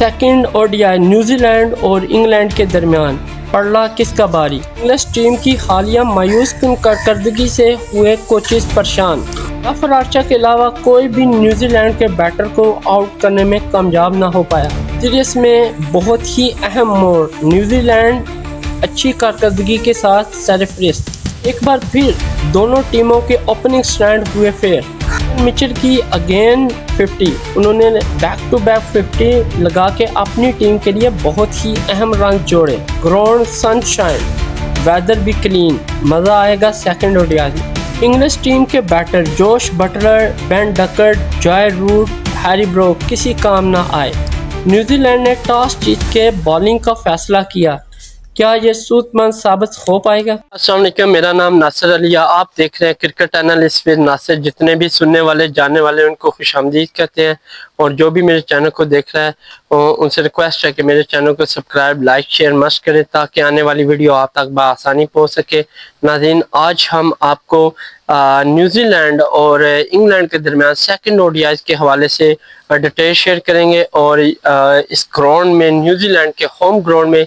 Second ODI New Zealand और England के दरमियान पड़ला किसका बारी। इंग्लिश टीम की हालिया मायूस कुन कारकर्दगी से हुए कोचेस परेशान। जाफर आर्चर के अलावा कोई भी न्यूजीलैंड के बैटर को आउट करने में कामयाब ना हो पाया। सीरीज में बहुत ही अहम मोड़, न्यूजीलैंड अच्छी कारकर्दगी के साथ सरफरिस्त। एक बार फिर दोनों टीमों के ओपनिंग स्टैंड हुए फेयर। मिचेल की अगेन 50, उन्होंने बैक टू बैक 50 लगा के अपनी टीम के लिए बहुत ही अहम रन जोड़े। ग्राउंड सनशाइन, वेदर भी क्लीन, मज़ा आएगा सेकंड ओडीआई में। इंग्लिश टीम के batter Jos Buttler, Ben Duckett, Joe Root, Harry Brook किसी काम ना आए। न्यूजीलैंड ने टॉस जीत के बॉलिंग का फैसला किया, क्या ये सूतमंद साबित हो पाएगा। अस्सलाम वालेकुम, मेरा नाम नासिर अली है। आप देख रहे हैं क्रिकेट एनालिस्ट विद नासिर। जितने भी सुनने वाले जानने वाले उनको खुशामदीद कहते हैं, और जो भी मेरे चैनल को देख रहा है उनसे रिक्वेस्ट है कि मेरे चैनल को सब्सक्राइब, लाइक, शेयर मस्ट करें ताकि आने वाली वीडियो आप तक बआसानी पहुंच सके। नाज़रीन, आज हम आपको न्यूजीलैंड और इंग्लैंड के दरमियान सेकंड ओडीआई के हवाले से डिटेल शेयर करेंगे, और इस ग्राउंड में, न्यूजीलैंड के होम ग्राउंड में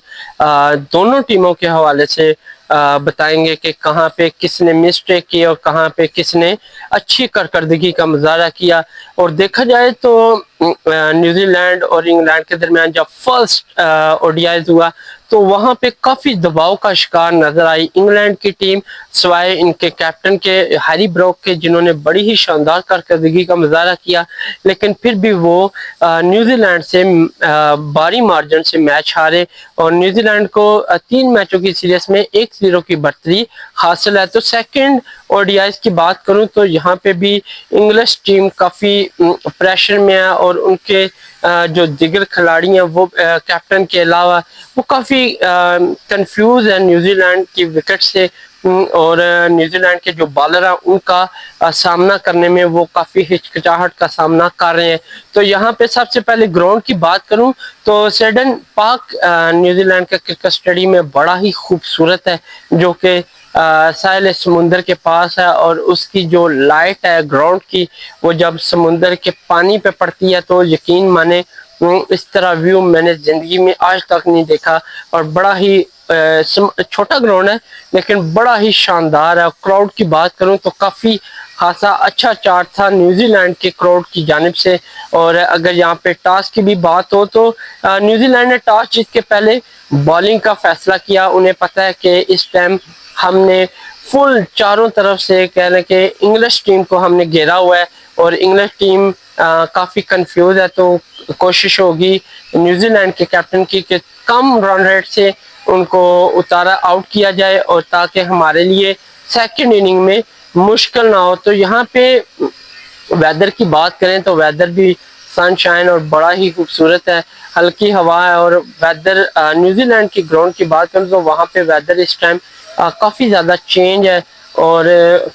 दोनों टीमों के हवाले से बताएंगे कि कहाँ पे किसने मिस्टेक की और कहाँ पे किसने अच्छी कारकर्दगी का मुजाहरा किया। और देखा जाए तो न्यूजीलैंड और इंग्लैंड के दरमियान जब फर्स्ट ओडीआई हुआ तो वहाँ पे काफ़ी दबाव का शिकार नजर आई इंग्लैंड की टीम, सिवाय इनके कैप्टन के हैरी ब्रोक के, जिन्होंने बड़ी ही शानदार कारकर्दगी का मुजाहरा किया। लेकिन फिर भी वो न्यूजीलैंड से भारी मार्जिन से मैच हारे और न्यूजीलैंड को 3 मैचों की सीरीज में 1-0 की बढ़तरी हासिल है। तो सेकंड ओडीआई की बात करूं तो यहाँ पे भी इंग्लिश टीम काफ़ी प्रेशर में है, और उनके जो दिगर खिलाड़ी हैं वो कैप्टन के अलावा वो काफ़ी कंफ्यूज है न्यूजीलैंड की विकेट से, और न्यूजीलैंड के जो बॉलर हैं उनका सामना करने में वो काफ़ी हिचकिचाहट का सामना कर रहे हैं। तो यहाँ पे सबसे पहले ग्राउंड की बात करूं तो सेडन पार्क न्यूजीलैंड का क्रिकेट स्टेडियम में बड़ा ही खूबसूरत है, जो कि साहिल समुंदर के पास है, और उसकी जो लाइट है ग्राउंड की, वो जब समुंदर के पानी पे पड़ती है तो यकीन माने इस तरह व्यू मैंने जिंदगी में आज तक नहीं देखा। और बड़ा ही छोटा ग्राउंड है लेकिन बड़ा ही शानदार है। क्राउड की बात करूं तो काफ़ी खासा अच्छा चार्ट था न्यूजीलैंड के क्राउड की जानिब से। और अगर यहाँ पे टॉस की भी बात हो तो न्यूजीलैंड ने टॉस जीत के पहले बॉलिंग का फैसला किया। उन्हें पता है कि इस टाइम हमने फुल चारों तरफ से कह रहे कि इंग्लिश टीम को हमने घेरा हुआ है, और इंग्लिश टीम काफ़ी कंफ्यूज है। तो कोशिश होगी न्यूजीलैंड के कैप्टन की कि कम रन रेट से उनको उतारा आउट किया जाए, और ताकि हमारे लिए सेकंड इनिंग में मुश्किल ना हो। तो यहाँ पे वेदर की बात करें तो वेदर भी सनशाइन और बड़ा ही खूबसूरत है, हल्की हवा है। और वेदर न्यूजीलैंड की ग्राउंड की बात करें तो वहाँ पे वेदर इस टाइम काफ़ी ज़्यादा चेंज है, और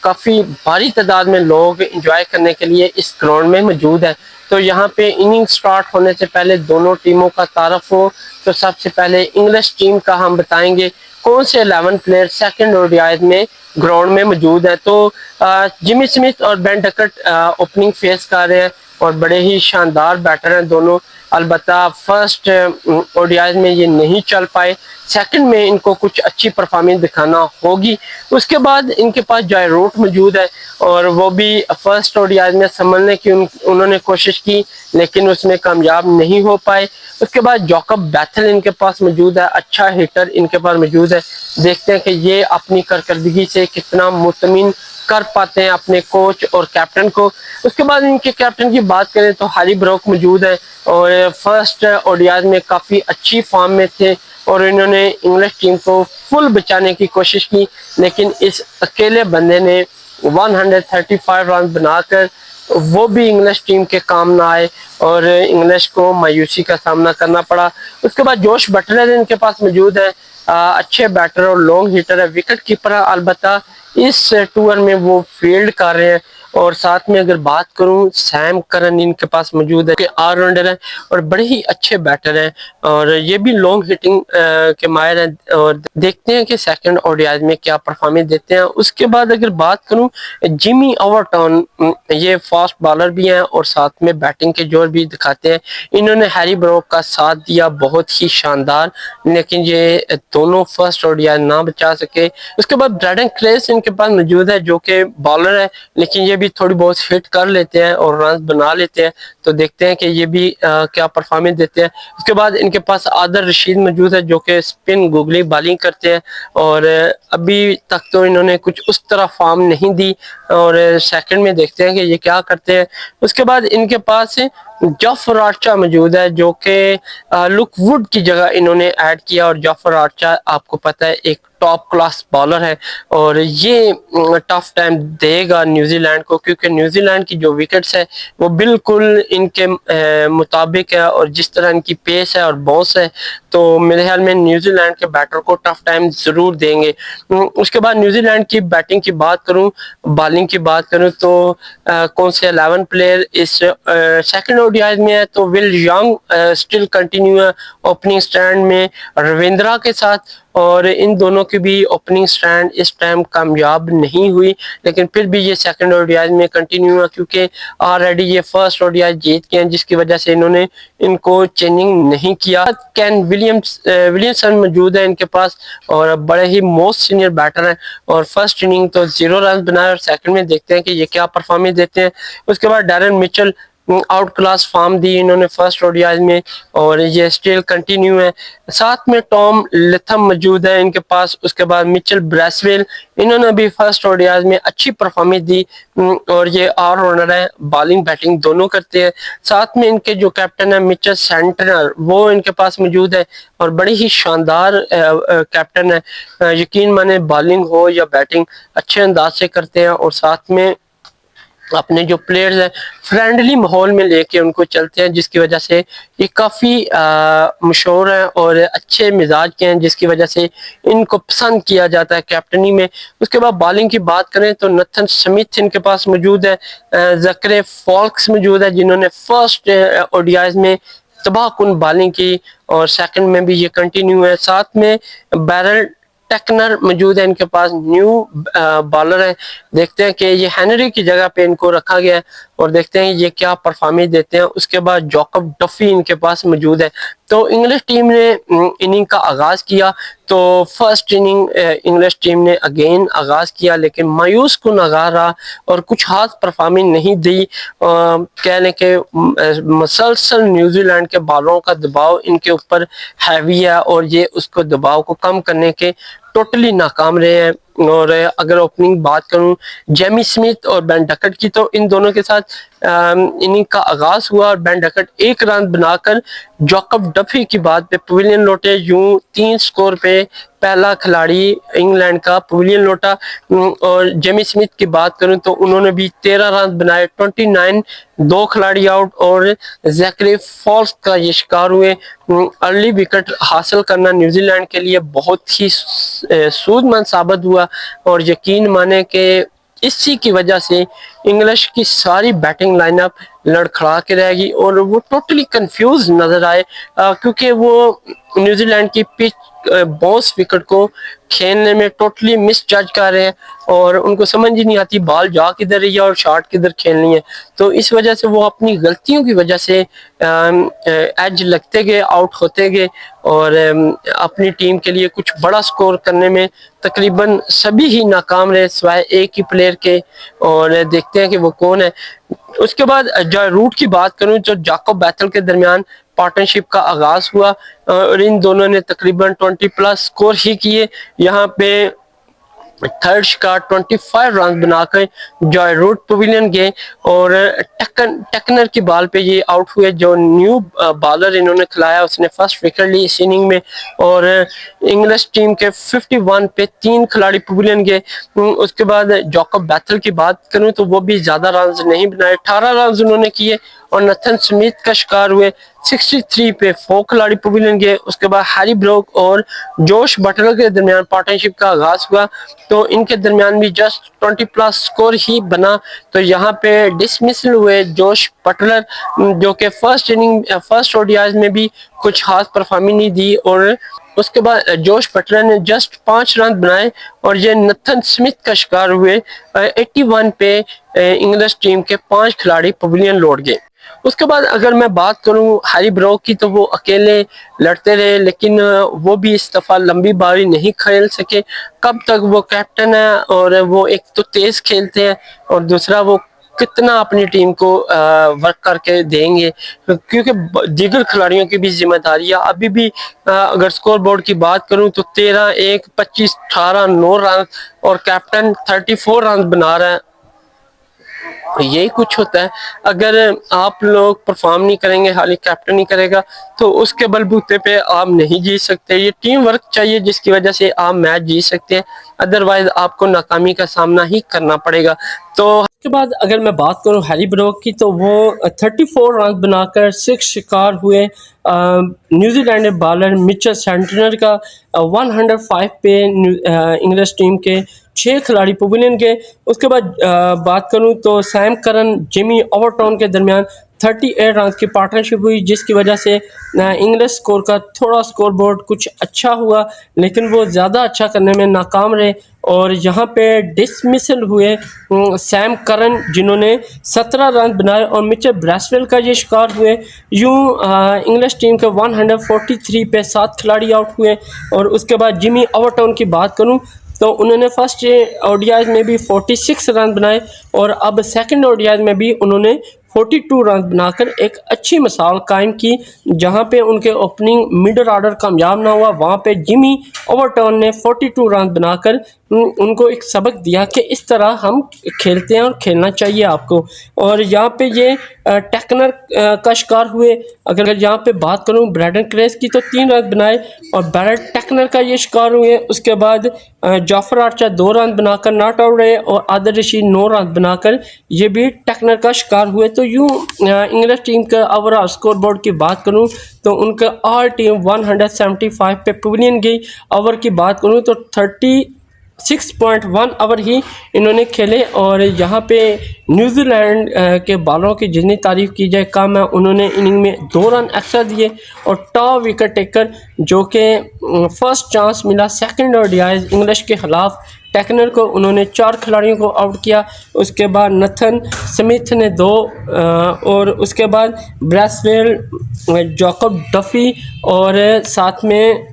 काफ़ी भारी तादाद में लोग एंजॉय करने के लिए इस ग्राउंड में मौजूद है। तो यहाँ पे इनिंग स्टार्ट होने से पहले दोनों टीमों का तारफ हो तो सबसे पहले इंग्लिश टीम का हम बताएंगे कौन से 11 प्लेयर सेकंड ओडीआई में ग्राउंड में मौजूद है। तो जिमी स्मिथ और बेन डकर्ट ओपनिंग फेस कर रहे हैं, और बड़े ही शानदार बैटर हैं दोनों। अलबत्ता फर्स्ट ओडीआई में ये नहीं चल पाए, सेकंड में इनको कुछ अच्छी परफॉर्मेंस दिखाना होगी। उसके बाद इनके पास जॉय रूट मौजूद है, और वो भी फर्स्ट ओडीआई में संभलने की उन्होंने कोशिश की लेकिन उसमें कामयाब नहीं हो पाए। उसके बाद जैकब बैथल इनके पास मौजूद है, अच्छा हिटर इनके पास मौजूद है। देखते हैं कि ये अपनी कारकर्दगी से कितना मुतमिन कर पाते हैं अपने कोच और कैप्टन को। उसके बाद इनके कैप्टन की बात करें तो हैरी ब्रोक मौजूद है, और फर्स्ट ओडीआई में काफ़ी अच्छी फॉर्म में थे, और इन्होंने इंग्लिश टीम को फुल बचाने की कोशिश की, लेकिन इस अकेले बंदे ने 135 रन बनाकर वो भी इंग्लिश टीम के काम ना आए, और इंग्लिश को मायूसी का सामना करना पड़ा। उसके बाद जोश बटलर इनके पास मौजूद है, अच्छे बैटर और लॉन्ग हिटर है, विकेट कीपर है। अलबत्ता इस टूर में वो फील्ड कर रहे हैं, और साथ में अगर बात करूं सैम करन इनके पास मौजूद है कि ऑलराउंडर है और बड़े ही अच्छे बैटर हैं और ये भी लॉन्ग हिटिंग के माहिर हैं और देखते हैं कि सेकंड ओडीआई में क्या परफॉर्मेंस देते हैं। उसके बाद अगर बात करूं जिमी ओवरटॉन, ये फास्ट बॉलर भी हैं और साथ में बैटिंग के जोर भी दिखाते हैं। इन्होंने हैरी ब्रोक का साथ दिया बहुत ही शानदार, लेकिन ये दोनों फर्स्ट ओडीआई ना बचा सके। उसके बाद ब्रैडन क्लेस इनके पास मौजूद है जो कि बॉलर है, लेकिन ये भी थोड़ी बहुत हिट कर लेते हैं और रन बना लेते हैं। तो देखते हैं कि ये भी क्या परफॉर्मेंस देते हैं। उसके बाद इनके पास आदिल रशीद मौजूद है जो कि स्पिन गूगली बॉलिंग करते हैं और अभी तक तो इन्होंने कुछ उस तरह फॉर्म नहीं दी और सेकंड में देखते हैं कि ये क्या करते हैं। उसके बाद इनके पास जाफर आर्चर मौजूद है जो कि लुक वुड की जगह इन्होंने ऐड किया और जाफर आर्चर आपको पता है एक टॉप क्लास बॉलर है और ये टफ टाइम देगा न्यूजीलैंड को, क्योंकि न्यूजीलैंड की जो विकेट्स है वो बिल्कुल इनके मुताबिक है और जिस तरह इनकी पेस है और बॉस है, तो मेरे ख्याल में न्यूजीलैंड के बैटर को टफ टाइम जरूर देंगे। उसके बाद न्यूजीलैंड की बैटिंग की बात करूं, बॉलिंग की बात करूं तो कौन से 11 प्लेयर इस सेकंड ओडीआई में है, तो विल यंग स्टिल कंटिन्यू है ओपनिंग स्टैंड में रविंद्रा के साथ और इन दोनों की भी ओपनिंग स्टैंड इस टाइम कामयाब नहीं हुई, लेकिन फिर भी ये सेकंड ओडीआई में कंटिन्यू है क्योंकि ऑलरेडी ये फर्स्ट ओडीआई जीत गए हैं, जिसकी वजह से इन्होंने इनको चेंजिंग नहीं किया। कैन विलियमसन मौजूद है इनके पास और बड़े ही मोस्ट सीनियर बैटर हैं और फर्स्ट इनिंग तो 0 रन बनाए और सेकंड में देखते हैं कि ये क्या परफॉर्मेंस देते हैं। उसके बाद Darren Mitchell out class form दी इन्होंने फर्स्ट ओडीआई में और ये स्टिल कंटिन्यू है। साथ में टॉम लिथम मौजूद है इनके पास। उसके बाद मिचेल ब्रेसवेल, इन्होंने भी फर्स्ट ओडीआई में अच्छी परफॉर्मेंस दी और ये ऑलराउंडर है, बॉलिंग बैटिंग दोनों करते हैं। साथ में इनके जो कैप्टन है मिचेल सेंटनर, वो इनके पास मौजूद है और बड़ी ही शानदार कैप्टन है। यकीन माने बॉलिंग हो या बैटिंग अच्छे अंदाज से करते हैं और साथ में अपने जो प्लेयर्स हैं फ्रेंडली माहौल में लेके उनको चलते हैं, जिसकी वजह से ये काफ़ी मशहूर हैं और अच्छे मिजाज के हैं, जिसकी वजह से इनको पसंद किया जाता है कैप्टनी में। उसके बाद बॉलिंग की बात करें तो नथन स्मिथ इनके पास मौजूद है, जकरे फॉल्क्स मौजूद है जिन्होंने फर्स्ट ओडीआई में तबाहकुन बॉलिंग की और सेकंड में भी ये कंटिन्यू है। साथ में बैरल टेक्नर मौजूद है इनके पास, न्यू बॉलर है। देखते हैं कि ये हेनरी की जगह पे इनको रखा गया है और देखते हैं ये क्या परफॉर्मेंस देते हैं। उसके बाद जॉकब डफी इनके पास मौजूद है। तो इंग्लिश टीम ने इनिंग का आगाज किया, तो फर्स्ट इनिंग इंग्लिश टीम ने अगेन आगाज किया लेकिन मायूस कुन आगाज रहा और कुछ खास परफॉर्मेंस नहीं दी। कह लें कि मसलसल न्यूजीलैंड के बॉलरों का दबाव इनके ऊपर हैवी है और ये उसको दबाव को कम करने के टोटली नाकाम रहे हैं। और अगर ओपनिंग बात करूं जेमी स्मिथ और बेन डकट की, तो इन दोनों के साथ इनिंग का आगाज हुआ और बेन डकट 1 रन बनाकर जॉकब डफी की बात पे पवेलियन लौटे। यूं 3 स्कोर पे पहला खिलाड़ी इंग्लैंड का पवेलियन लौटा। और जेमी स्मिथ की बात करूं तो उन्होंने भी 13 रन बनाए, 29, 2 खिलाड़ी आउट और जैकरी फॉल्स का ये शिकार हुए। अर्ली विकेट हासिल करना न्यूजीलैंड के लिए बहुत ही सूदमंद साबित हुआ और यकीन माने कि इसी की वजह से इंग्लिश की सारी बैटिंग लाइनअप लड़खड़ा के रहेगी और वो टोटली कंफ्यूज नजर आए, क्योंकि वो न्यूजीलैंड की पिच बॉस विकेट को खेलने में टोटली मिस जज कर रहे हैं और उनको समझ ही नहीं आती बॉल जा किधर रही है और शॉट किधर खेलनी है। तो इस वजह से वो अपनी गलतियों की वजह से एज लगते गए, आउट होते गए और अपनी टीम के लिए कुछ बड़ा स्कोर करने में तकरीबन सभी ही नाकाम रहे सिवाय एक ही प्लेयर के। और देखते हैं कि वो कौन है। उसके बाद जो रूट की बात करूं तो जाकोब बैथल के दरमियान पार्टनरशिप का आगाज हुआ और इन दोनों ने तकरीबन 20+ स्कोर ही किए। यहाँ पे थर्ड शिकार 25 रन बनाकर जॉय रूट पवेलियन गए और टेक्नर की बॉल पे ये आउट हुए। जो न्यू बॉलर इन्होंने खिलाया उसने फर्स्ट विकेट ली इस इनिंग में और इंग्लिश टीम के 51 पे 3 खिलाड़ी पवेलियन गए। उसके बाद जॉकब बैथल की बात करूं तो वो भी ज्यादा रन नहीं बनाए, 18 रन उन्होंने किए और नथन स्मिथ का शिकार हुए। 63 पे 4 खिलाड़ी पवेलियन गए। उसके बाद हैरी ब्रोक और जोश बटलर के दरमियान पार्टनरशिप का आगाज हुआ, तो इनके दरमियान भी जस्ट 20 प्लस स्कोर ही बना। तो यहाँ पे डिसमिसल हुए जोश बटलर, जो कि फर्स्ट ओडीआई में भी कुछ खास परफॉर्मेंस नहीं दी, और उसके बाद जोश बटलर ने जस्ट 5 रन बनाए और ये नथन स्मिथ का शिकार हुए। 81 पे इंग्लिश टीम के 5 खिलाड़ी पवेलियन लौट गए। उसके बाद अगर मैं बात करूं हैरी ब्रोक की, तो वो अकेले लड़ते रहे, लेकिन वो भी इस दफा लंबी बारी नहीं खेल सके। कब तक वो कैप्टन है, और वो एक तो तेज खेलते हैं और दूसरा वो कितना अपनी टीम को वर्क करके देंगे, क्योंकि दीगर खिलाड़ियों की भी जिम्मेदारी है। अभी भी अगर स्कोर बोर्ड की बात करूं तो 13-1, 25-18, 9 रन और कैप्टन 34 रन बना रहा है। यही कुछ होता है। अगर आप लोग परफॉर्म नहीं करेंगे, हालांकि कैप्टन नहीं करेगा, तो उसके बलबूते पे आप नहीं जीत सकते। ये टीम वर्क चाहिए जिसकी वजह से आप मैच जीत सकते हैं, अदरवाइज आपको नाकामी का सामना ही करना पड़ेगा। तो उसके बाद अगर मैं बात करूं हैरी ब्रोक की, तो वो 34 रन बनाकर 6 शिकार हुए। न्यूजीलैंड बॉलर मिचेल सेंटनर का 105 पे इंग्लिश टीम के 6 खिलाड़ी पवेलियन के। उसके बाद बात करूं तो सैम करन जिमी ओवरटॉन के दरमियान 38 रन की पार्टनरशिप हुई, जिसकी वजह से इंग्लिश स्कोर का थोड़ा स्कोर बोर्ड कुछ अच्छा हुआ, लेकिन वो ज़्यादा अच्छा करने में नाकाम रहे। और यहाँ पे डिसमिसल हुए सैम करन, जिन्होंने 17 रन बनाए, और मिचेल ब्रैसवेल का ये शिकार हुए। यूँ इंग्लिश टीम के 143 पे 7 खिलाड़ी आउट हुए। और उसके बाद जिमी ओवरटॉन की बात करूँ तो उन्होंने फर्स्ट ओडीआई में भी 46 रन बनाए, और अब सेकंड ओडीआई में भी उन्होंने 42 रन बनाकर एक अच्छी मिसाल कायम की। जहां पे उनके ओपनिंग मिडल ऑर्डर कामयाब ना हुआ, वहां पे जिमी ओवरटॉन ने 42 रन बनाकर उनको एक सबक दिया कि इस तरह हम खेलते हैं और खेलना चाहिए आपको। और यहाँ पे ये टेक्नर का शिकार हुए। अगर यहाँ पे बात करूँ ब्रैडन क्रेस की, तो 3 रन बनाए और बैरेट टेक्नर का ये शिकार हुए। उसके बाद जाफर आर्चर 2 रन बनाकर नॉट आउट रहे, और आदिल रशीद 9 रन बनाकर ये भी टेक्नर का शिकार हुए। तो यूँ इंग्लिश टीम का ओवरऑल स्कोर बोर्ड की बात करूँ तो उनका ऑल टीम 175 पे पवेलियन गई। ओवर की बात करूँ तो 36.1 ओवर ही इन्होंने खेले। और यहाँ पे न्यूजीलैंड के बॉलरों की जितनी तारीफ़ की जाए कम है। उन्होंने इनिंग में 2 रन एक्स्ट्रा दिए, और टॉप विकेट टेकर जो कि फर्स्ट चांस मिला सेकंड ओडीआई इंग्लिश के ख़िलाफ़ टेक्नर को, उन्होंने 4 खिलाड़ियों को आउट किया। उसके बाद नथन स्मिथ ने 2, और उसके बाद ब्रैसवेल, जैकब डफी और साथ में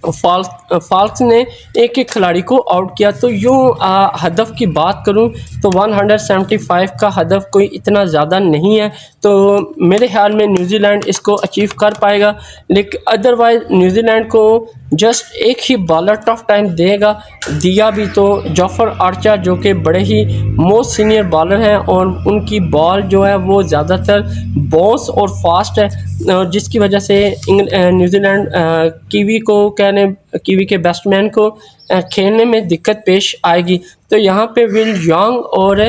फाल्क्स ने एक एक खिलाड़ी को आउट किया। तो यूँ हदफ की बात करूँ तो 175 का हदफ कोई इतना ज़्यादा नहीं है, तो मेरे ख्याल में न्यूजीलैंड इसको अचीव कर पाएगा। लेकिन अदरवाइज़ न्यूजीलैंड को जस्ट एक ही बॉलर टफ टाइम दिया भी तो जाफर आर्चर, जो कि बड़े ही मोस्ट सीनियर बॉलर हैं, और उनकी बॉल जो है वो ज़्यादातर बाउंस और फास्ट है, जिसकी वजह से न्यूजीलैंड कीवी के बैट्समैन को खेलने में दिक्कत पेश आएगी। तो यहाँ पे विल यंग और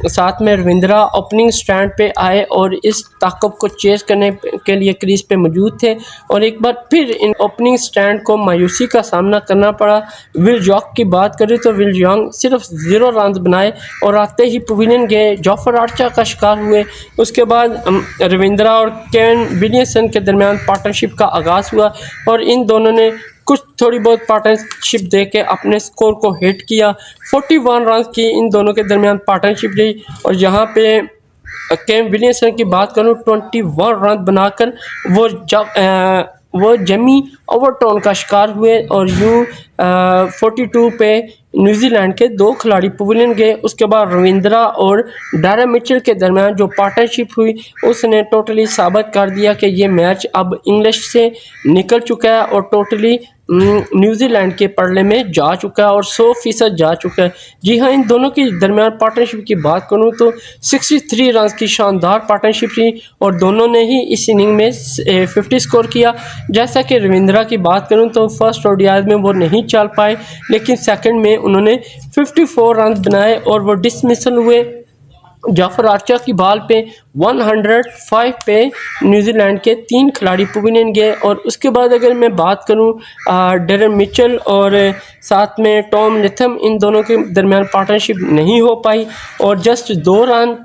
साथ में रविंद्रा ओपनिंग स्टैंड पे आए और इस ताकत को चेस करने के लिए क्रीज पे मौजूद थे, और एक बार फिर इन ओपनिंग स्टैंड को मायूसी का सामना करना पड़ा। विल यॉर्क की बात करें तो विल यंग सिर्फ 0 रन बनाए और आते ही पवेलियन गए, जाफर आर्चर का शिकार हुए। उसके बाद रविंद्रा और केविन विलियमसन के दरमियान पार्टनरशिप का आगाज़ हुआ, और इन दोनों ने कुछ थोड़ी बहुत पार्टनरशिप दे के अपने स्कोर को हिट किया। 41 रन की इन दोनों के दरमियान पार्टनरशिप रही। और यहाँ पे केविन विलियमसन की बात करूँ 21 रन बनाकर वो जमी ओवरटॉन का शिकार हुए, और यूँ 42 पे न्यूजीलैंड के 2 खिलाड़ी पवेलियन गए। उसके बाद रविंद्रा और डायरन मिचेल के दरमियान जो पार्टनरशिप हुई उसने टोटली साबित कर दिया कि ये मैच अब इंग्लिश से निकल चुका है और टोटली न्यूजीलैंड के पड़े में जा चुका है और 100% जा चुका है। जी हाँ, इन दोनों के दरमियान पार्टनरशिप की बात करूँ तो 63 रन की शानदार पार्टनरशिप थी, और दोनों ने ही इस इनिंग में 50 स्कोर किया। जैसा कि रविंद्रा की बात करूं तो फर्स्ट ओडीआई में वो नहीं चल पाए, लेकिन सेकंड में उन्होंने 54 रन बनाए और वो डिसमिसल हुए। जाफर आर्चर की बॉल पे 105 पे न्यूजीलैंड के 3 खिलाड़ी पवेलियन गए। और उसके बाद अगर मैं बात करूं डेरन मिचेल और साथ में टॉम लिथम, इन दोनों के दरमियान पार्टनरशिप नहीं हो पाई और जस्ट 2 रन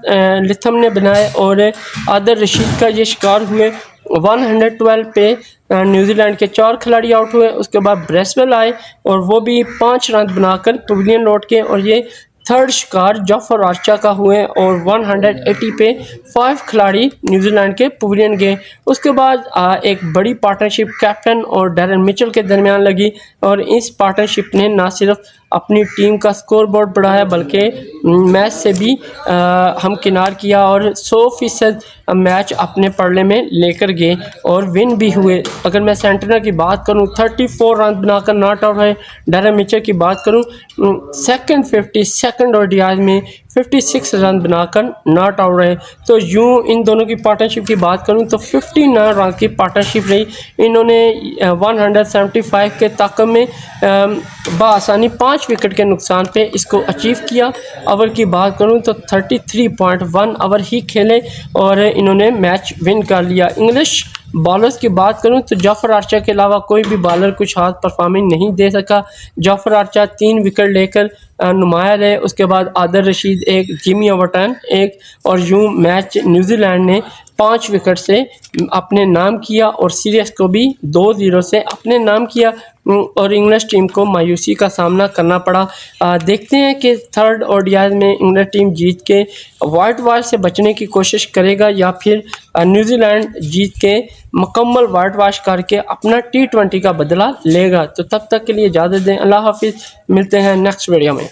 लिथम ने बनाए और आदिल रशीद का ये शिकार हुए। 112 पे न्यूजीलैंड के 4 खिलाड़ी आउट हुए। उसके बाद ब्रेसवेल आए और वो भी 5 रन बनाकर पवेलियन लौट के, और ये थर्ड शिकार जाफर आर्चर का हुए और 180 पे 5 खिलाड़ी न्यूजीलैंड के पवेलियन गए। उसके बाद एक बड़ी पार्टनरशिप कैप्टन और डेरन मिचेल के दरमियान लगी और इस पार्टनरशिप ने ना सिर्फ अपनी टीम का स्कोर बोर्ड बढ़ाया बल्कि मैच से भी हमकिनार किया और 100% मैच अपने पल्ले में लेकर गए और विन भी हुए। अगर मैं सेंटनर की बात करूं 34 रन बनाकर नॉट आउट है। डेरन मिचेल की बात करूं सेकंड ओडीआई में 56 रन बनाकर नॉट आउट रहे। तो यूं इन दोनों की पार्टनरशिप की बात करूं तो 59 रन की पार्टनरशिप रही। इन्होंने 175 के ताकम में बआसानी 5 विकेट के नुकसान पे इसको अचीव किया। ओवर की बात करूं तो 33.1 ओवर ही खेले और इन्होंने मैच विन कर लिया। इंग्लिश बॉलर्स की बात करूं तो जाफर आर्चर के अलावा कोई भी बॉलर कुछ हाथ परफॉर्मेंस नहीं दे सका। जाफर आर्चर 3 विकेट लेकर नुमाया रहे। उसके बाद आदिल रशीद 1, जिमी ओवरटन 1 और यूं मैच न्यूजीलैंड ने 5 विकेट से अपने नाम किया और सीरीज को भी 2-0 से अपने नाम किया और इंग्लिश टीम को मायूसी का सामना करना पड़ा। देखते हैं कि थर्ड ओडीआई में इंग्लिश टीम जीत के वाइट वॉश से बचने की कोशिश करेगा या फिर न्यूजीलैंड जीत के मुकम्मल वाइट वॉश करके अपना T20 का बदला लेगा। तो तब तक के लिए इजाज़त दें। अल्लाह हाफिज़, मिलते हैं नेक्स्ट वीडियो में।